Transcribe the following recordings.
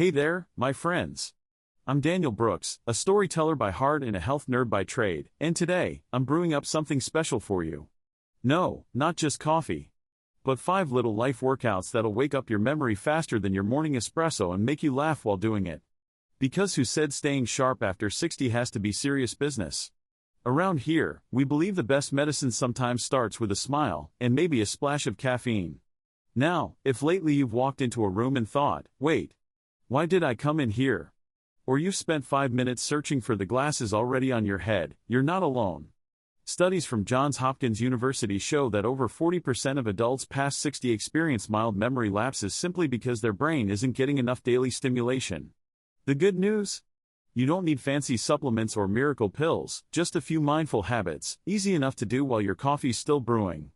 Hey there, my friends. I'm Daniel Brooks, a storyteller by heart and a health nerd by trade, and today, I'm brewing up something special for you. No, not just coffee. But 5 little life workouts that'll wake up your memory faster than your morning espresso and make you laugh while doing it. Because who said staying sharp after 60 has to be serious business? Around here, we believe the best medicine sometimes starts with a smile, and maybe a splash of caffeine. Now, if lately you've walked into a room and thought, wait, why did I come in here? Or you've spent 5 minutes searching for the glasses already on your head, you're not alone. Studies from Johns Hopkins University show that over 40% of adults past 60 experience mild memory lapses simply because their brain isn't getting enough daily stimulation. The good news? You don't need fancy supplements or miracle pills, just a few mindful habits, easy enough to do while your coffee's still brewing.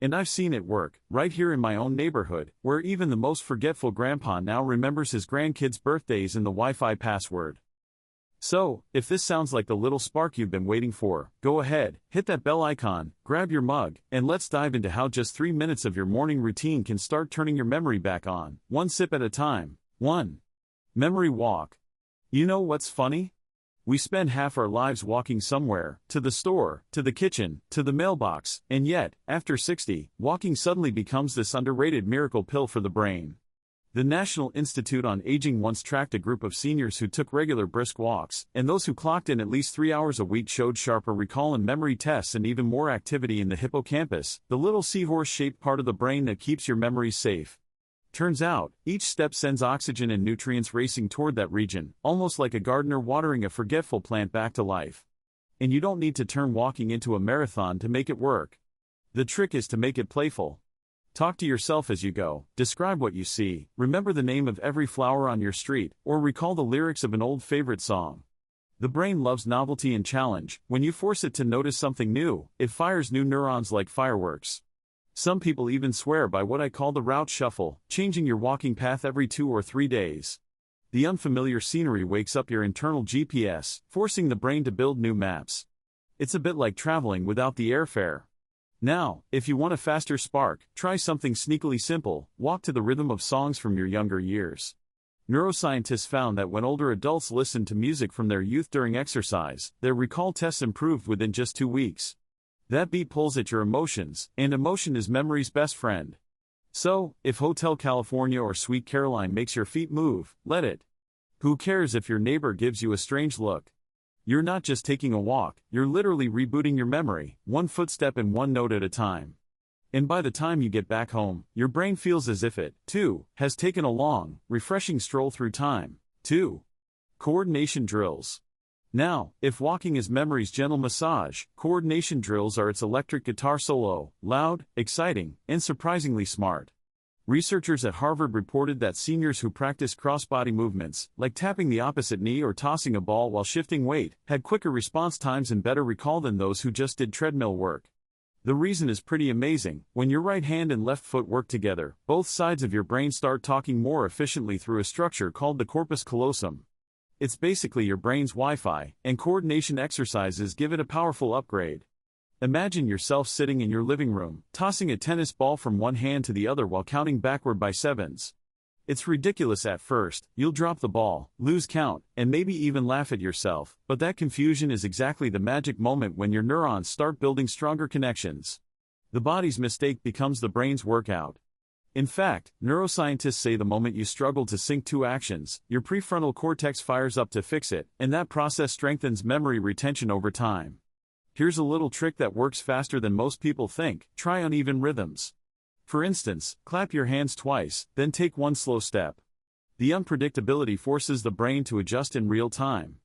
And I've seen it work, right here in my own neighborhood, where even the most forgetful grandpa now remembers his grandkids' birthdays and the Wi-Fi password. So, if this sounds like the little spark you've been waiting for, go ahead, hit that bell icon, grab your mug, and let's dive into how just 3 minutes of your morning routine can start turning your memory back on, one sip at a time. 1. Memory walk. You know what's funny? We spend half our lives walking somewhere, to the store, to the kitchen, to the mailbox, and yet, after 60, walking suddenly becomes this underrated miracle pill for the brain. The National Institute on Aging once tracked a group of seniors who took regular brisk walks, and those who clocked in at least 3 hours a week showed sharper recall and memory tests and even more activity in the hippocampus, the little seahorse-shaped part of the brain that keeps your memories safe. Turns out, each step sends oxygen and nutrients racing toward that region, almost like a gardener watering a forgetful plant back to life. And you don't need to turn walking into a marathon to make it work. The trick is to make it playful. Talk to yourself as you go, describe what you see, remember the name of every flower on your street, or recall the lyrics of an old favorite song. The brain loves novelty and challenge. When you force it to notice something new, it fires new neurons like fireworks. Some people even swear by what I call the route shuffle, changing your walking path every 2 or 3 days. The unfamiliar scenery wakes up your internal GPS, forcing the brain to build new maps. It's a bit like traveling without the airfare. Now, if you want a faster spark, try something sneakily simple, walk to the rhythm of songs from your younger years. Neuroscientists found that when older adults listened to music from their youth during exercise, their recall tests improved within just 2 weeks. That beat pulls at your emotions, and emotion is memory's best friend. So, if Hotel California or Sweet Caroline makes your feet move, let it. Who cares if your neighbor gives you a strange look? You're not just taking a walk, you're literally rebooting your memory, one footstep and one note at a time. And by the time you get back home, your brain feels as if it, too, has taken a long, refreshing stroll through time. 2. Coordination drills. Now, if walking is memory's gentle massage, coordination drills are its electric guitar solo, loud, exciting, and surprisingly smart. Researchers at Harvard reported that seniors who practiced cross-body movements, like tapping the opposite knee or tossing a ball while shifting weight, had quicker response times and better recall than those who just did treadmill work. The reason is pretty amazing. When your right hand and left foot work together, both sides of your brain start talking more efficiently through a structure called the corpus callosum. It's basically your brain's Wi-Fi, and coordination exercises give it a powerful upgrade. Imagine yourself sitting in your living room, tossing a tennis ball from one hand to the other while counting backward by sevens. It's ridiculous at first, you'll drop the ball, lose count, and maybe even laugh at yourself, but that confusion is exactly the magic moment when your neurons start building stronger connections. The body's mistake becomes the brain's workout. In fact, neuroscientists say the moment you struggle to sync 2 actions, your prefrontal cortex fires up to fix it, and that process strengthens memory retention over time. Here's a little trick that works faster than most people think: try uneven rhythms. For instance, clap your hands twice, then take one slow step. The unpredictability forces the brain to adjust in real time.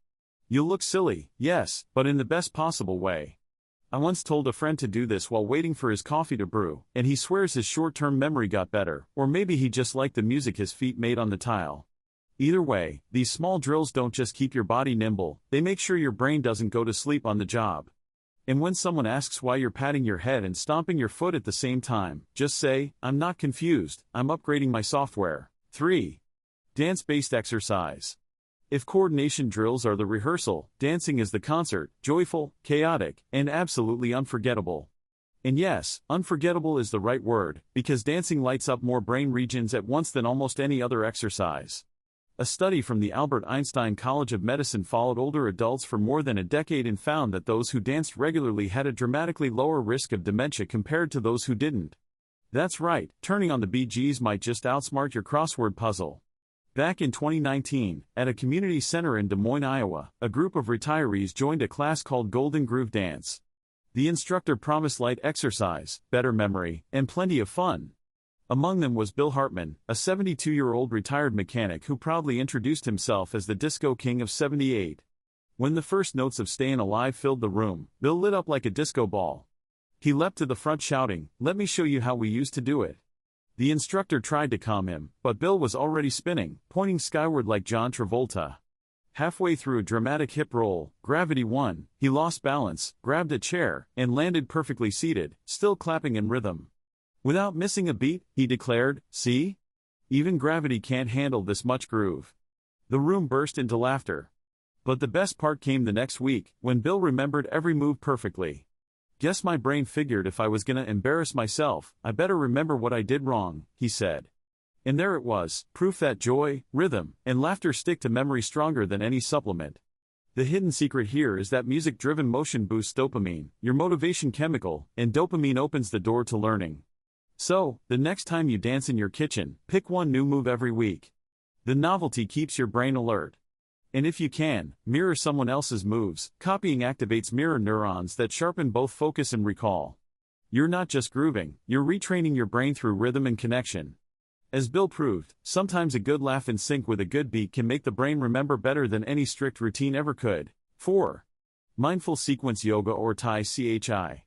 You'll look silly, yes, but in the best possible way. I once told a friend to do this while waiting for his coffee to brew, and he swears his short-term memory got better, or maybe he just liked the music his feet made on the tile. Either way, these small drills don't just keep your body nimble, they make sure your brain doesn't go to sleep on the job. And when someone asks why you're patting your head and stomping your foot at the same time, just say, "I'm not confused, I'm upgrading my software." 3. Dance-based exercise. If coordination drills are the rehearsal, dancing is the concert, joyful, chaotic, and absolutely unforgettable. And yes, unforgettable is the right word, because dancing lights up more brain regions at once than almost any other exercise. A study from the Albert Einstein College of Medicine followed older adults for more than a decade and found that those who danced regularly had a dramatically lower risk of dementia compared to those who didn't. That's right, turning on the Bee Gees might just outsmart your crossword puzzle. Back in 2019, at a community center in Des Moines, Iowa, a group of retirees joined a class called Golden Groove Dance. The instructor promised light exercise, better memory, and plenty of fun. Among them was Bill Hartman, a 72-year-old retired mechanic who proudly introduced himself as the Disco King of 78. When the first notes of Stayin' Alive filled the room, Bill lit up like a disco ball. He leapt to the front shouting, "Let me show you how we used to do it." The instructor tried to calm him, but Bill was already spinning, pointing skyward like John Travolta. Halfway through a dramatic hip roll, gravity won, he lost balance, grabbed a chair, and landed perfectly seated, still clapping in rhythm. Without missing a beat, he declared, "See? Even gravity can't handle this much groove." The room burst into laughter. But the best part came the next week, when Bill remembered every move perfectly. "Guess my brain figured if I was gonna embarrass myself, I better remember what I did wrong," he said. And there it was, proof that joy, rhythm, and laughter stick to memory stronger than any supplement. The hidden secret here is that music-driven motion boosts dopamine, your motivation chemical, and dopamine opens the door to learning. So, the next time you dance in your kitchen, pick one new move every week. The novelty keeps your brain alert. And if you can, mirror someone else's moves. Copying activates mirror neurons that sharpen both focus and recall. You're not just grooving, you're retraining your brain through rhythm and connection. As Bill proved, sometimes a good laugh in sync with a good beat can make the brain remember better than any strict routine ever could. 4. Mindful sequence yoga or Tai Chi.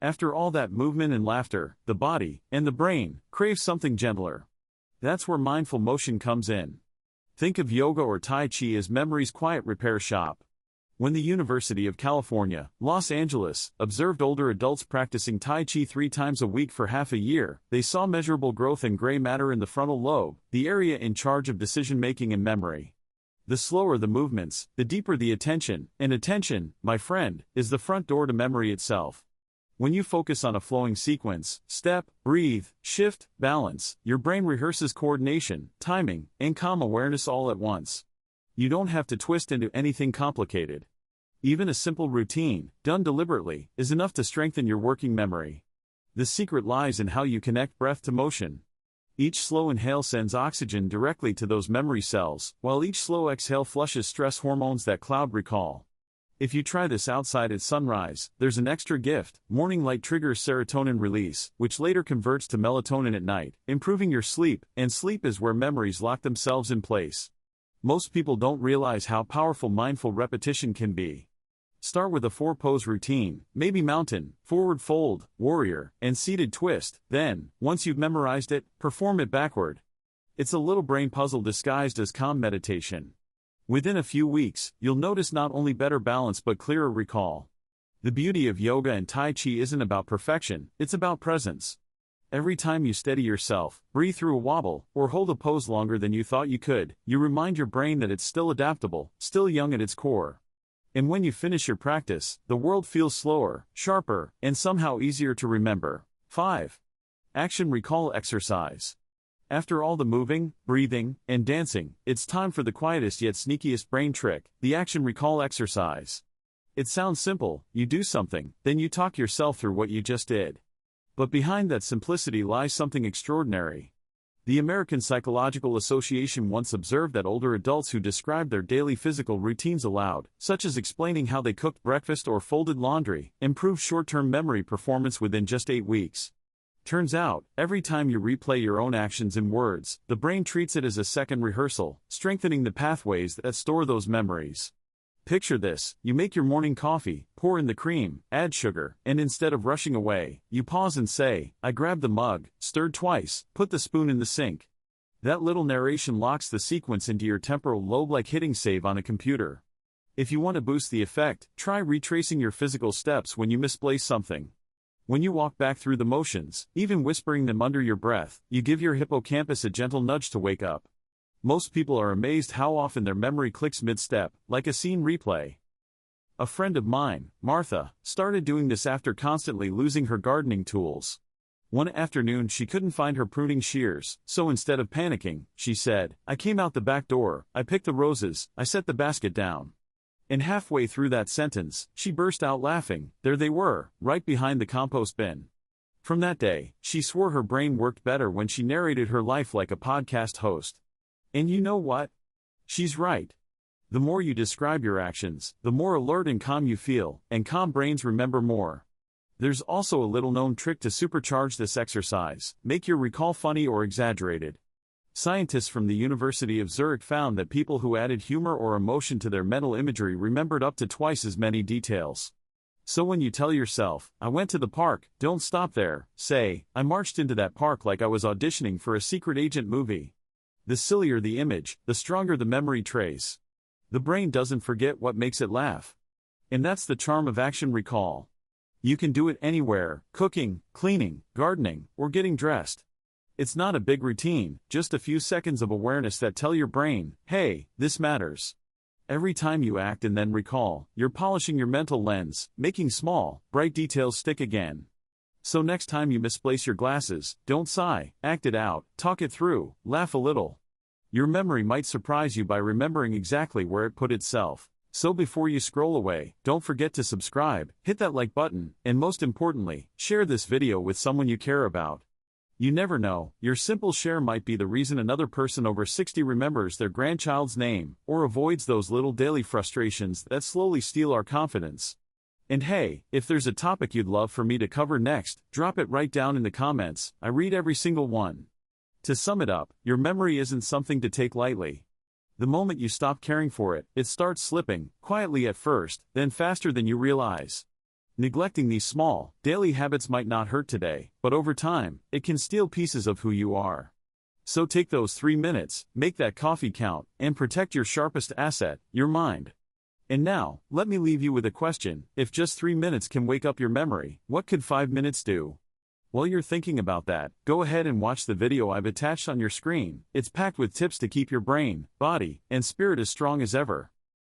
After all that movement and laughter, the body, and the brain, crave something gentler. That's where mindful motion comes in. Think of yoga or Tai Chi as memory's quiet repair shop. When the University of California, Los Angeles, observed older adults practicing Tai Chi 3 times a week for half a year, they saw measurable growth in gray matter in the frontal lobe, the area in charge of decision-making and memory. The slower the movements, the deeper the attention, and attention, my friend, is the front door to memory itself. When you focus on a flowing sequence, step, breathe, shift, balance, your brain rehearses coordination, timing, and calm awareness all at once. You don't have to twist into anything complicated. Even a simple routine, done deliberately, is enough to strengthen your working memory. The secret lies in how you connect breath to motion. Each slow inhale sends oxygen directly to those memory cells, while each slow exhale flushes stress hormones that cloud recall. If you try this outside at sunrise, there's an extra gift. Morning light triggers serotonin release, which later converts to melatonin at night, improving your sleep, and sleep is where memories lock themselves in place. Most people don't realize how powerful mindful repetition can be. Start with a 4-pose routine, maybe mountain, forward fold, warrior, and seated twist. Then, once you've memorized it, perform it backward. It's a little brain puzzle disguised as calm meditation. Within a few weeks, you'll notice not only better balance but clearer recall. The beauty of yoga and Tai Chi isn't about perfection, it's about presence. Every time you steady yourself, breathe through a wobble, or hold a pose longer than you thought you could, you remind your brain that it's still adaptable, still young at its core. And when you finish your practice, the world feels slower, sharper, and somehow easier to remember. 5. Action recall exercise. After all the moving, breathing, and dancing, it's time for the quietest yet sneakiest brain trick, the action recall exercise. It sounds simple, you do something, then you talk yourself through what you just did. But behind that simplicity lies something extraordinary. The American Psychological Association once observed that older adults who described their daily physical routines aloud, such as explaining how they cooked breakfast or folded laundry, improved short-term memory performance within just 8 weeks. Turns out, every time you replay your own actions in words, the brain treats it as a second rehearsal, strengthening the pathways that store those memories. Picture this, you make your morning coffee, pour in the cream, add sugar, and instead of rushing away, you pause and say, I grabbed the mug, stirred twice, put the spoon in the sink. That little narration locks the sequence into your temporal lobe like hitting save on a computer. If you want to boost the effect, try retracing your physical steps when you misplace something. When you walk back through the motions, even whispering them under your breath, you give your hippocampus a gentle nudge to wake up. Most people are amazed how often their memory clicks mid-step, like a scene replay. A friend of mine, Martha, started doing this after constantly losing her gardening tools. One afternoon she couldn't find her pruning shears, so instead of panicking, she said, "I came out the back door, I picked the roses, I set the basket down." And halfway through that sentence, she burst out laughing. There they were, right behind the compost bin. From that day, she swore her brain worked better when she narrated her life like a podcast host. And you know what? She's right. The more you describe your actions, the more alert and calm you feel, and calm brains remember more. There's also a little-known trick to supercharge this exercise: make your recall funny or exaggerated. Scientists from the University of Zurich found that people who added humor or emotion to their mental imagery remembered up to twice as many details. So when you tell yourself, "I went to the park," don't stop there. Say, "I marched into that park like I was auditioning for a secret agent movie." The sillier the image, the stronger the memory trace. The brain doesn't forget what makes it laugh. And that's the charm of action recall. You can do it anywhere: cooking, cleaning, gardening, or getting dressed. It's not a big routine, just a few seconds of awareness that tell your brain, "Hey, this matters." Every time you act and then recall, you're polishing your mental lens, making small, bright details stick again. So next time you misplace your glasses, don't sigh, act it out, talk it through, laugh a little. Your memory might surprise you by remembering exactly where it put itself. So before you scroll away, don't forget to subscribe, hit that like button, and most importantly, share this video with someone you care about. You never know, your simple share might be the reason another person over 60 remembers their grandchild's name, or avoids those little daily frustrations that slowly steal our confidence. And hey, if there's a topic you'd love for me to cover next, drop it right down in the comments. I read every single one. To sum it up, your memory isn't something to take lightly. The moment you stop caring for it, it starts slipping, quietly at first, then faster than you realize. Neglecting these small, daily habits might not hurt today, but over time, it can steal pieces of who you are. So take those 3 minutes, make that coffee count, and protect your sharpest asset, your mind. And now, let me leave you with a question: if just 3 minutes can wake up your memory, what could 5 minutes do? While you're thinking about that, go ahead and watch the video I've attached on your screen. It's packed with tips to keep your brain, body, and spirit as strong as ever.